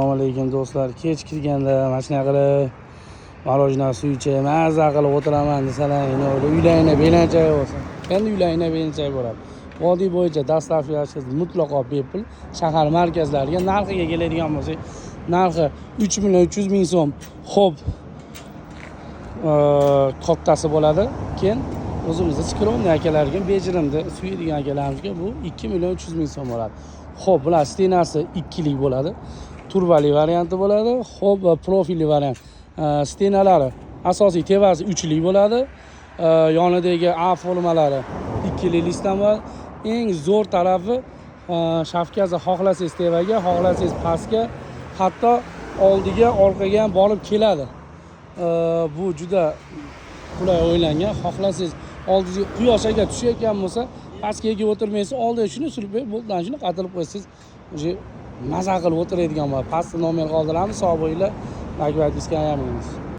Assalomu alaykum do'stlar. Kech kirganda mana shunaqa qilib marojna suv ichib, mazza qilib o'tiraman desalar, uylaringda belanchak bo'lsin. Endi uylaringda belanchak bo'ladi. Vodiy bo'yicha dastavkasiz mutlaqo bepul. Shahar markazlariga narxiga keladigan bo'lsak, narxi 3.300.000 so'm. Xo'p, kattasi bo'ladi. Keyin o'zimizda skромный akalarga, bejirimda suyadigan akalarimizga bu 2.300.000 so'm bo'ladi. Xo'p, bular stenasi 2 lik bo'ladi. Turbali varianti bo'ladi. Xo'p, profilli variant. Stenalari asosiy tevasi 3 lik bo'ladi. Yonidagi A formalari 2 lik listdan bo'ladi. Eng zo'r tarafi shafkazi xohlasangiz tevaga, xohlasangiz pastga, hatto oldiga, orqaga ham borib keladi. Bu juda qulay o'ylangan. Xohlasangiz oldingizga quyosh agar tushayotgan bo'lsa, pastga egib o'tirmaysiz, oldiga shuni surib qo'yib, bo'ldan shuni qatirib qo'yasiz. O'sha maza qilib o'tiradigan bo'ladi. Pastda nomer qoldiramiz, sog' bo'linglar. Like va diska yamaymiz.